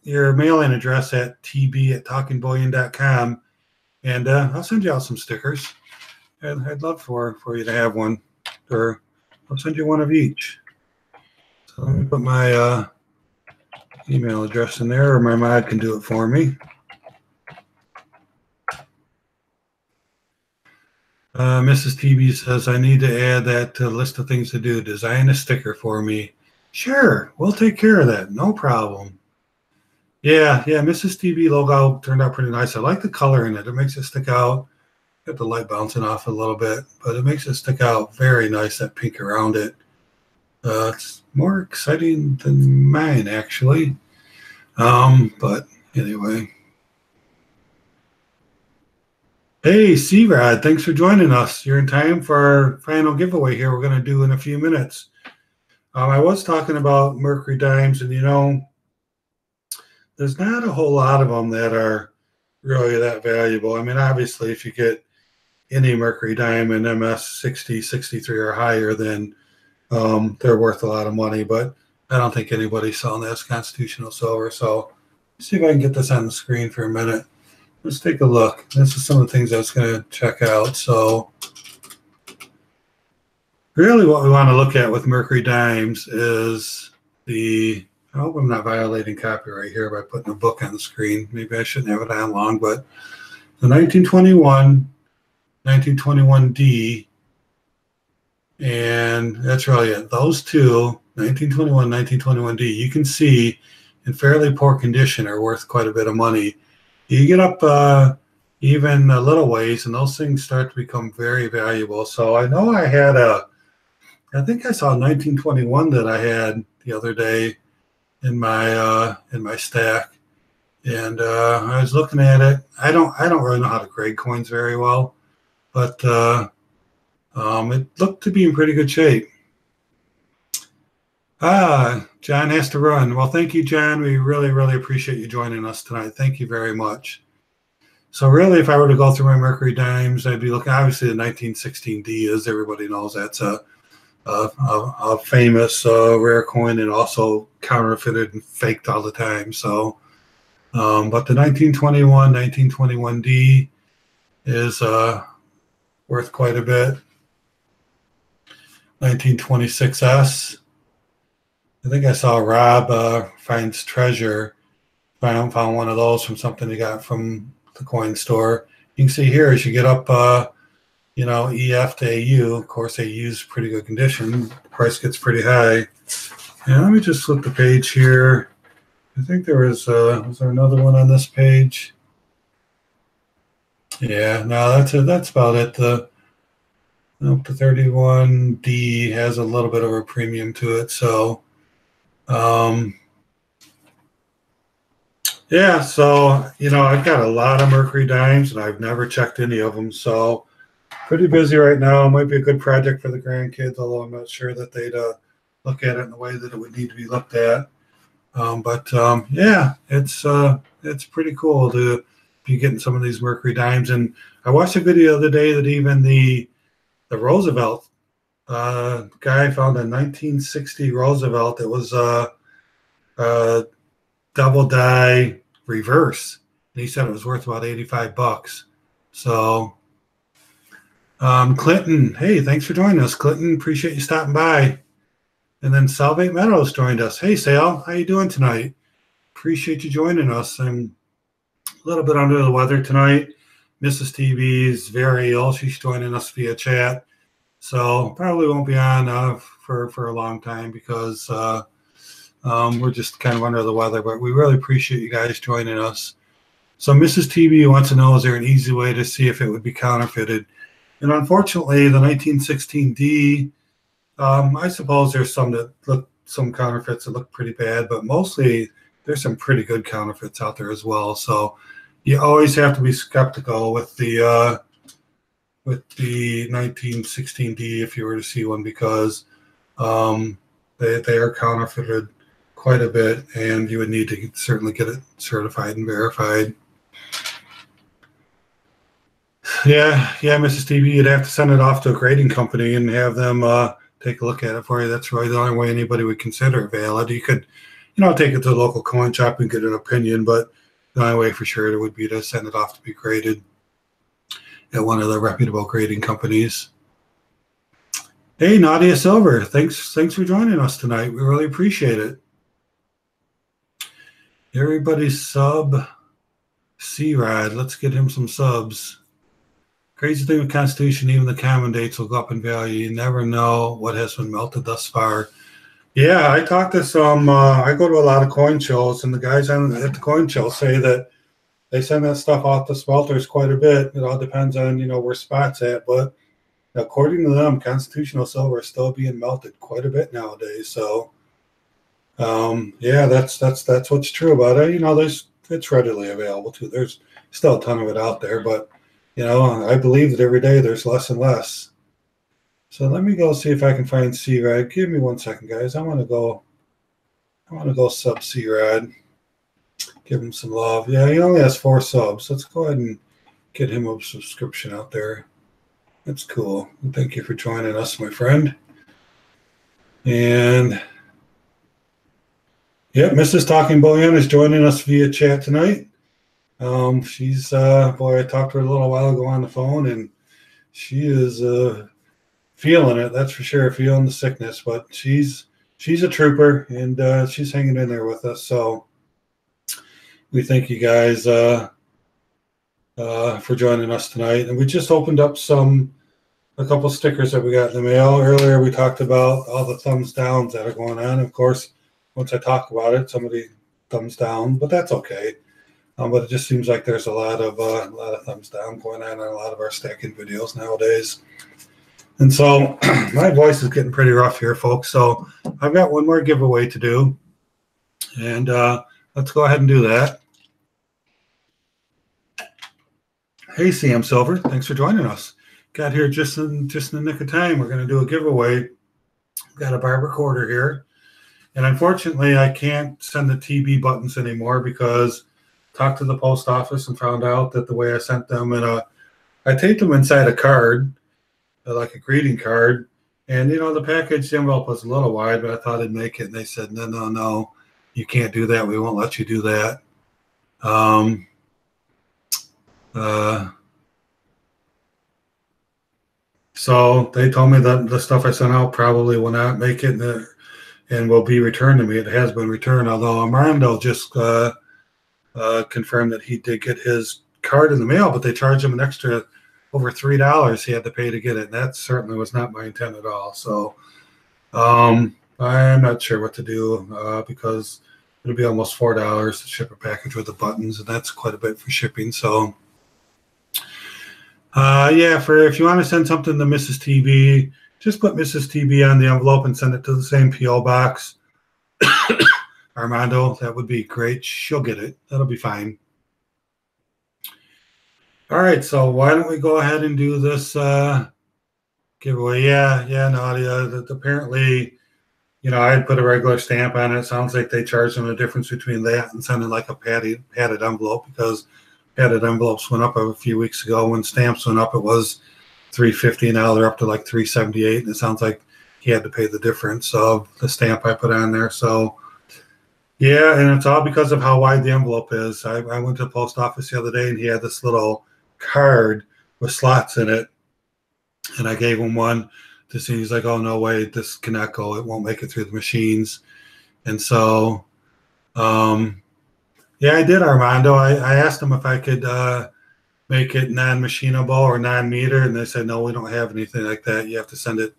mailing address at tb@talkingbullion.com, and I'll send you out some stickers. I'd love for you to have one, or I'll send you one of each. So let me put my email address in there, or my mod can do it for me. Mrs. TB says, I need to add that to the list of things to do. Design a sticker for me. Sure, we'll take care of that. No problem. Yeah, Mrs. TB logo turned out pretty nice. I like the color in it. It makes it stick out. Got the light bouncing off a little bit, but it makes it stick out very nice, that pink around it. It's more exciting than mine, actually. But anyway. Hey, C-Rod, thanks for joining us. You're in time for our final giveaway here we're going to do in a few minutes. I was talking about Mercury dimes, and, you know, there's not a whole lot of them that are really that valuable. I mean, obviously, if you get any Mercury dime in MS 60, 63 or higher, then they're worth a lot of money. But I don't think anybody's selling that as constitutional silver. So let's see if I can get this on the screen for a minute. Let's take a look. This is some of the things I was going to check out. So really what we want to look at with Mercury dimes is the, I hope I'm not violating copyright here by putting a book on the screen. Maybe I shouldn't have it on long, but the 1921, 1921D, and that's really it. Those two, 1921, 1921D, you can see in fairly poor condition are worth quite a bit of money. You get up even a little ways, and those things start to become very valuable. So I know I had I think I saw a 1921 that I had the other day in my stack, and I was looking at it. I don't really know how to grade coins very well, but it looked to be in pretty good shape. John has to run. Well, thank you, John. We really, really appreciate you joining us tonight. Thank you very much. So really, if I were to go through my Mercury dimes, I'd be looking, obviously the 1916D, as everybody knows, that's a famous rare coin, and also counterfeited and faked all the time. So, but the 1921, 1921D is worth quite a bit. 1926S. I think I saw Rob finds treasure. Found one of those from something he got from the coin store. You can see here as you get up, you know, EF to AU. Of course, AU is pretty good condition. The price gets pretty high. And let me just flip the page here. I think there was there another one on this page? Yeah, no, that's about it. The Nope, the 31D has a little bit of a premium to it. So, yeah, so, I've got a lot of Mercury dimes and I've never checked any of them. So, pretty busy right now. Might be a good project for the grandkids, although I'm not sure that they'd look at it in the way that it would need to be looked at. Yeah, it's pretty cool to be getting some of these Mercury dimes. And I watched a video the other day that even the Roosevelt guy found a 1960 Roosevelt. It was a double die reverse, and he said it was worth about $85. So, Clinton, hey, thanks for joining us, Clinton. Appreciate you stopping by. And then Salvate Meadows joined us. Hey, Sal, how you doing tonight? Appreciate you joining us. I'm a little bit under the weather tonight. Mrs. TV is very ill. She's joining us via chat. So probably won't be on for a long time because we're just kind of under the weather. But we really appreciate you guys joining us. So Mrs. TV wants to know, is there an easy way to see if it would be counterfeited? And unfortunately, the 1916D, I suppose there's some counterfeits that look pretty bad, but mostly there's some pretty good counterfeits out there as well. So you always have to be skeptical with the 1916D if you were to see one, because they are counterfeited quite a bit, and you would need to certainly get it certified and verified. Yeah, Mrs. TV, you'd have to send it off to a grading company and have them take a look at it for you. That's really the only way anybody would consider it valid. You could, take it to the local coin shop and get an opinion, but the only way for sure it would be to send it off to be graded at one of the reputable grading companies. Hey, Nadia Silver, thanks for joining us tonight. We really appreciate it. Everybody sub C-Rod. Let's get him some subs. Crazy thing with Constitution, even the common dates will go up in value. You never know what has been melted thus far. Yeah, I talked to some, I go to a lot of coin shows, and the guys at the coin show say that they send that stuff off to smelters quite a bit. It all depends on, where spot's at. But according to them, constitutional silver is still being melted quite a bit nowadays. So, yeah, that's what's true about it. It's readily available too. There's still a ton of it out there, but I believe that every day there's less and less. So let me go see if I can find C-Rad. Give me 1 second, guys. I want to go sub C-Rad. Give him some love. Yeah, he only has 4 subs. Let's go ahead and get him a subscription out there. That's cool. Thank you for joining us, my friend. And yeah, Mrs. Talking Bullion is joining us via chat tonight. She's boy, I talked to her a little while ago on the phone, and she is feeling it. That's for sure, feeling the sickness. But she's a trooper, and she's hanging in there with us. So we thank you guys for joining us tonight. And we just opened up a couple stickers that we got in the mail earlier. We talked about all the thumbs downs that are going on. Of course, once I talk about it, somebody thumbs down, but that's okay. But it just seems like there's a lot of thumbs down going on a lot of our stacking videos nowadays. And so my voice is getting pretty rough here, folks. So I've got one more giveaway to do. And let's go ahead and do that. Hey, CM Silver, thanks for joining us. Got here just in the nick of time. We're going to do a giveaway. Got a bar recorder here. And unfortunately, I can't send the TB buttons anymore because talked to the post office and found out that the way I sent them, and I taped them inside a card, like a greeting card. And, the package, the envelope was a little wide, but I thought I'd make it. And they said, no, you can't do that. We won't let you do that. So they told me that the stuff I sent out probably will not make it and will be returned to me. It has been returned, although Armando just confirmed that he did get his card in the mail, but they charged him an extra over $3 he had to pay to get it. And that certainly was not my intent at all. So I'm not sure what to do because it'll be almost $4 to ship a package with the buttons, and that's quite a bit for shipping. So Yeah, for if you want to send something to Mrs. TB, just put Mrs. TB on the envelope and send it to the same PO box. Armando, that would be great. She'll get it. That'll be fine. All right, so why don't we go ahead and do this giveaway? Yeah, Nadia. Apparently, I had put a regular stamp on it. Sounds like they charged them the difference between that and sending like a padded envelope, because padded envelopes went up a few weeks ago. When stamps went up, it was $350. Now they're up to like $378, and it sounds like he had to pay the difference of the stamp I put on there. So yeah, and it's all because of how wide the envelope is. I went to the post office the other day, and he had this little card with slots in it, and I gave him one to see. He's like, "Oh no way, this cannot go. It won't make it through the machines." And so, yeah, I did, Armando. I asked him if I could make it non-machinable or non-meter, and they said no, we don't have anything like that. You have to send it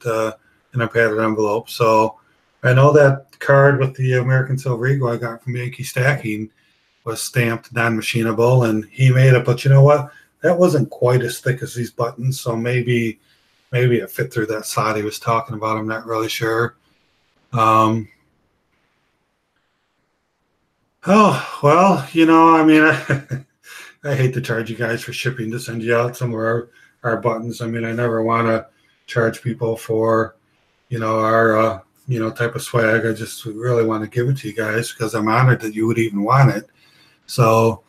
in a padded envelope. So I know that card with the American Silver Eagle I got from Yankee Stacking was stamped non-machinable, and he made it. But you know what? That wasn't quite as thick as these buttons, so maybe it fit through that slot he was talking about. I'm not really sure. Oh, well, I mean, I hate to charge you guys for shipping to send you out some of our buttons. I mean, I never want to charge people for, our, type of swag. I just really want to give it to you guys because I'm honored that you would even want it. So,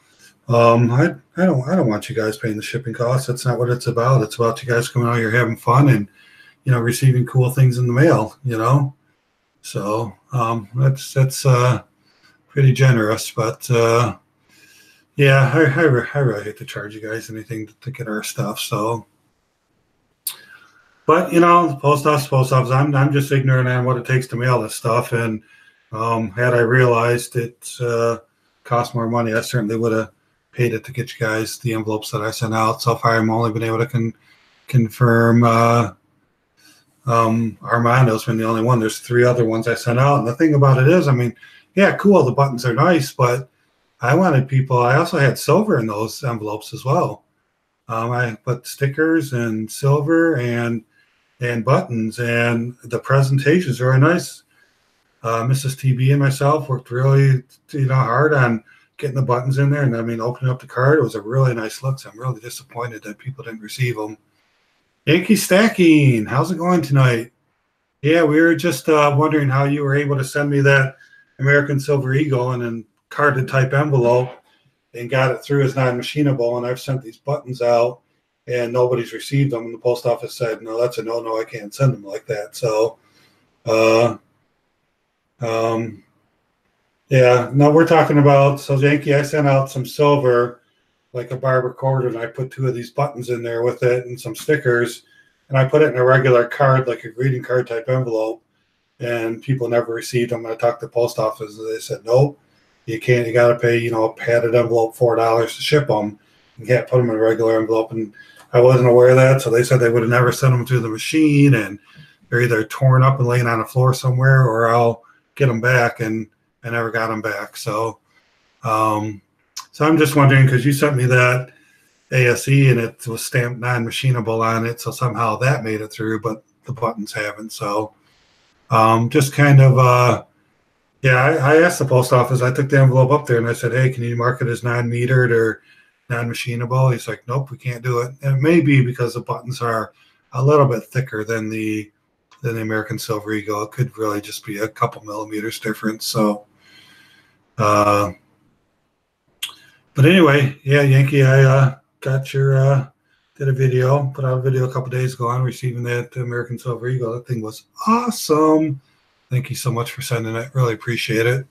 I don't want you guys paying the shipping costs. That's not what it's about. It's about you guys coming out here having fun and, receiving cool things in the mail, So, that's pretty generous, but, yeah, I really hate to charge you guys anything to get our stuff. So, but the post office. I'm just ignorant on what it takes to mail this stuff. And had I realized it cost more money, I certainly would have paid it to get you guys the envelopes that I sent out. So far, I've only been able to confirm Armando's been the only one. There's 3 other ones I sent out. And the thing about it is, I mean, yeah, cool. The buttons are nice, but I wanted people. I also had silver in those envelopes as well. I put stickers and silver and buttons, and the presentations are very nice. Mrs. TB and myself worked really, hard on getting the buttons in there, and I mean, opening up the card, it was a really nice look. So I'm really disappointed that people didn't receive them. Yankee Stacking, how's it going tonight? Yeah, we were just wondering how you were able to send me that American Silver Eagle in a carded type envelope and got it through as non-machinable. And I've sent these buttons out and nobody's received them. And the post office said, no, that's a no, I can't send them like that. So, yeah, no, we're talking about, so Yankee, I sent out some silver, like a barber cord, and I put 2 of these buttons in there with it and some stickers. And I put it in a regular card, like a greeting card type envelope. And people never received them. I talked to the post office, and they said, nope, you can't. You got to pay, a padded envelope, $4 to ship them. You can't put them in a regular envelope. And I wasn't aware of that, so they said they would have never sent them through the machine, and they're either torn up and laying on the floor somewhere, or I'll get them back. And I never got them back. So, so I'm just wondering, because you sent me that ASE and it was stamped non-machinable on it, so somehow that made it through, but the buttons haven't. So. Just kind of, yeah, I asked the post office. I took the envelope up there and I said, hey, can you mark it as non-metered or non-machinable? He's like, nope, we can't do it. And it may be because the buttons are a little bit thicker than the American Silver Eagle. It could really just be a couple millimeters difference. So, but anyway, yeah, Yankee, I got your did a video, put out a video a couple days ago on receiving that American Silver Eagle. That thing was awesome. Thank you so much for sending it. Really appreciate it.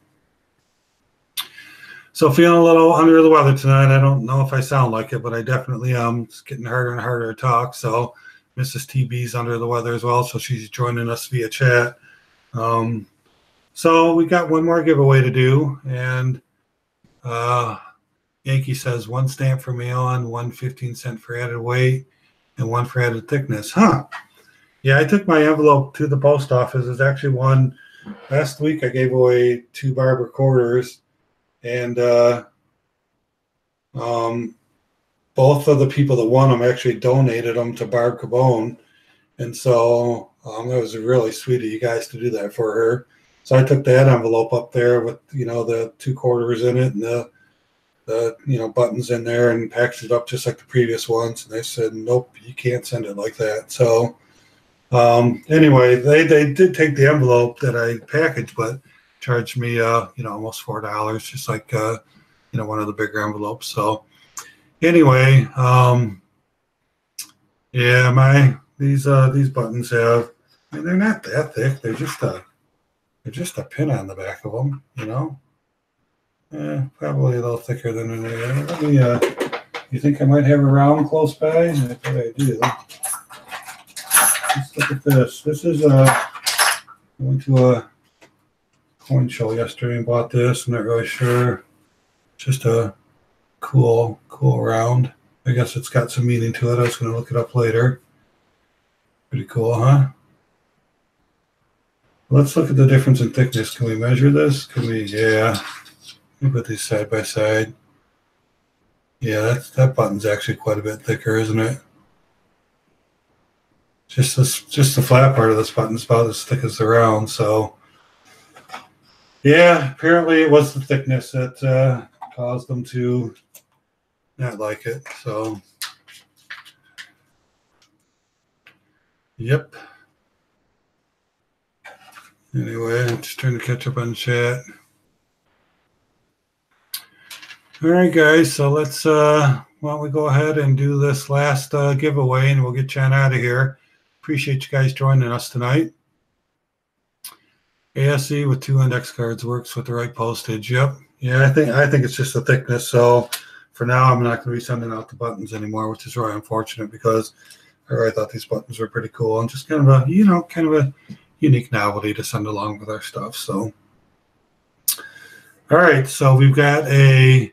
So feeling a little under the weather tonight. I don't know if I sound like it, but I definitely am. It's getting harder and harder to talk. So Mrs. TB's under the weather as well, so she's joining us via chat. So we got one more giveaway to do, and Yankee says 1 stamp for mail-on, 1 15-cent for added weight, and 1 for added thickness. Huh. Yeah, I took my envelope to the post office. There's actually one. Last week I gave away 2 barber quarters, and both of the people that won them actually donated them to Barb Cabone. And so it was really sweet of you guys to do that for her. So I took that envelope up there with, the 2 quarters in it and the buttons in there and packaged it up just like the previous ones. And they said, nope, you can't send it like that. So anyway, they did take the envelope that I packaged, but charged me, almost $4, just like, one of the bigger envelopes. So anyway, yeah, these buttons have, they're not that thick. They're just a pin on the back of them, probably a little thicker than they. Let me, you think I might have a round close by? I think I do. Let's look at this. This is I went to a coin show yesterday and bought this. I'm not really sure. Just a cool round. I guess it's got some meaning to it. I was going to look it up later. Pretty cool, huh? Let's look at the difference in thickness. Can we measure this? Yeah. Let me put these side by side. Yeah, that button's actually quite a bit thicker, isn't it? Just the flat part of this button's about as thick as the round. So, yeah, apparently it was the thickness that caused them to not like it. So, yep. Anyway, I'm just trying to catch up on chat. All right, guys. So let's why don't we go ahead and do this last giveaway, and we'll get Jen out of here. Appreciate you guys joining us tonight. ASE with 2 index cards works with the right postage. Yep. Yeah, I think it's just the thickness. So for now, I'm not going to be sending out the buttons anymore, which is really unfortunate because I really thought these buttons were pretty cool and just kind of a unique novelty to send along with our stuff. So, all right. So we've got a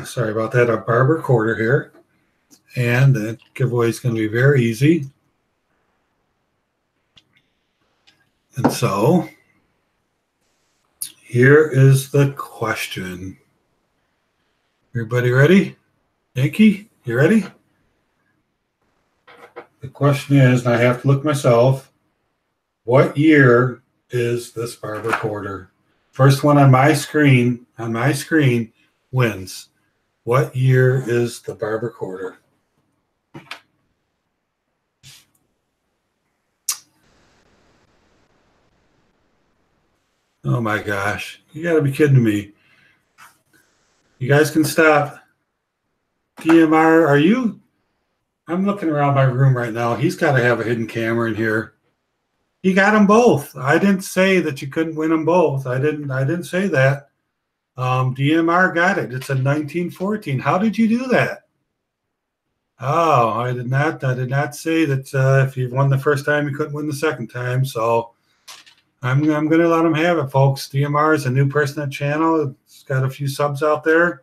sorry about that, a barber quarter here. And the giveaway is going to be very easy. And so here is the question. Everybody ready? Yankee, you ready? The question is, and I have to look myself, what year is this barber quarter? First one on my screen wins. What year is the barber quarter? Oh my gosh. You got to be kidding me. You guys can stop. DMR, are you? I'm looking around my room right now. He's got to have a hidden camera in here. He got them both. I didn't say that you couldn't win them both. I didn't say that. DMR got it. It's a 1914. How did you do that? Oh, I did not say that if you won the first time, you couldn't win the second time. So I'm going to let him have it, folks. DMR is a new person at the channel. It's got a few subs out there.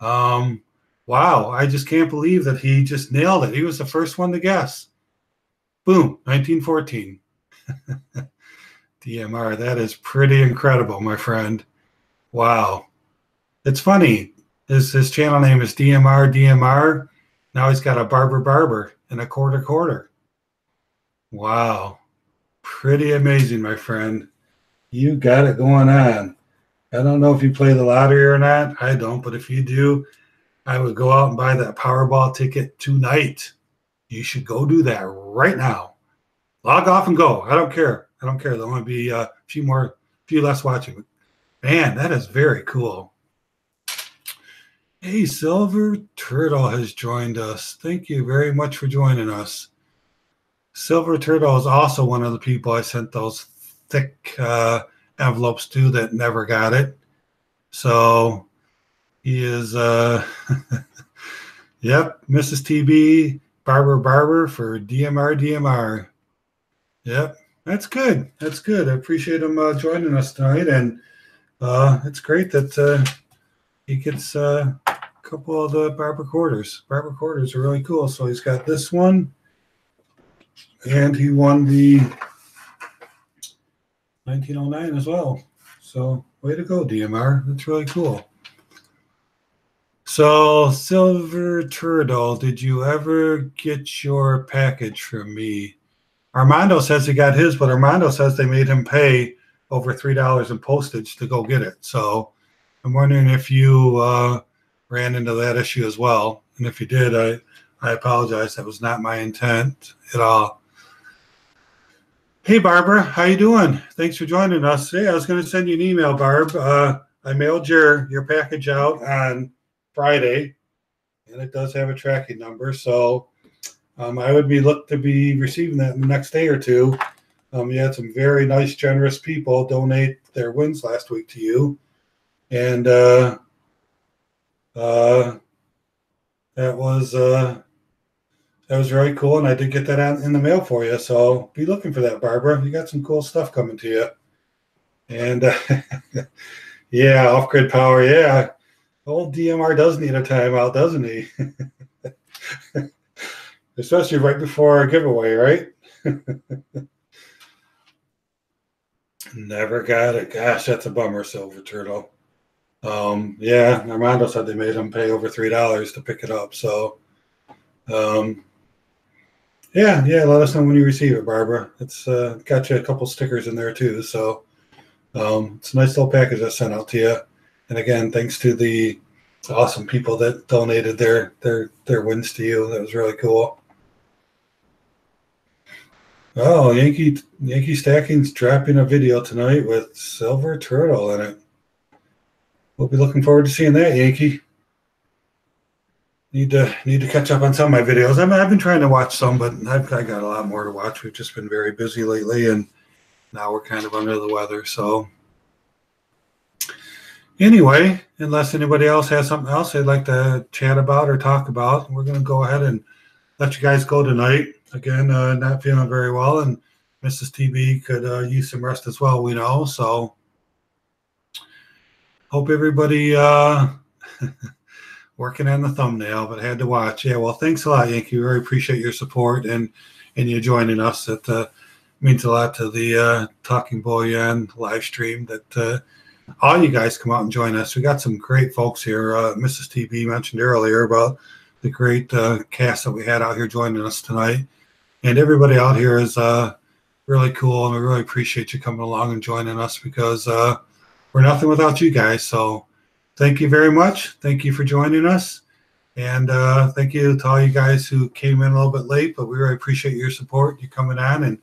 Wow, I just can't believe that he just nailed it. He was the first one to guess. Boom, 1914. DMR, that is pretty incredible, my friend. Wow. It's funny. His channel name is DMR. Now he's got a barber and a quarter. Wow. Pretty amazing, my friend. You got it going on. I don't know if you play the lottery or not. I don't, but if you do, I would go out and buy that Powerball ticket tonight. You should go do that right now. Log off and go. I don't care. There might be a few less watching. Man, that is very cool. Hey, Silver Turtle has joined us. Thank you very much for joining us. Silver Turtle is also one of the people I sent those thick envelopes to that never got it. So he is, yep, Mrs. TB, Barber for DMR. Yep, that's good. I appreciate him joining us tonight. And it's great that he gets a couple of the barber quarters. Barber quarters are really cool. So he's got this one. And he won the 1909 as well. So way to go, DMR. That's really cool. So, Silver Turtle, did you ever get your package from me? Armando says he got his, but Armando says they made him pay over $3 in postage to go get it. So I'm wondering if you ran into that issue as well. And if you did, I apologize. That was not my intent at all. Hey, Barbara, how you doing? Thanks for joining us. Hey, I was going to send you an email, Barb. I mailed your package out on Friday, and it does have a tracking number. So I would look to be receiving that in the next day or two. You had some very nice, generous people donate their wins last week to you, and that was very cool. And I did get that out in the mail for you. So be looking for that, Barbara. You got some cool stuff coming to you. And yeah, off-grid power. Yeah, old DMR does need a timeout, doesn't he? Especially right before a giveaway, right? Never got it. Gosh, that's a bummer, Silver Turtle. Yeah, Armando said they made him pay over $3 to pick it up. So, yeah, let us know when you receive it, Barbara. It's got you a couple stickers in there too. So, it's a nice little package I sent out to you. And again, thanks to the awesome people that donated their wins to you. That was really cool. Oh, Yankee Stacking's dropping a video tonight with Silver Turtle in it. We'll be looking forward to seeing that, Yankee. Need to catch up on some of my videos. I've been trying to watch some, but I got a lot more to watch. We've just been very busy lately, and now we're kind of under the weather. So anyway, unless anybody else has something else they'd like to chat about or talk about, we're going to go ahead and let you guys go tonight. Again, not feeling very well, and Mrs. TB could use some rest as well, we know. So hope everybody working on the thumbnail, but had to watch. Yeah, well, thanks a lot, Yankee. We really appreciate your support and you joining us. It means a lot to the Talking Bullion live stream that all you guys come out and join us. We got some great folks here. Mrs. TB mentioned earlier about the great cast that we had out here joining us tonight. And everybody out here is really cool, and we really appreciate you coming along and joining us because we're nothing without you guys. So thank you very much. Thank you for joining us. And thank you to all you guys who came in a little bit late, but we really appreciate your support, you coming on and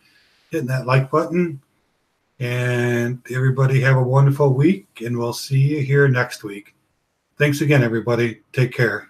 hitting that like button. And everybody have a wonderful week, and we'll see you here next week. Thanks again, everybody. Take care.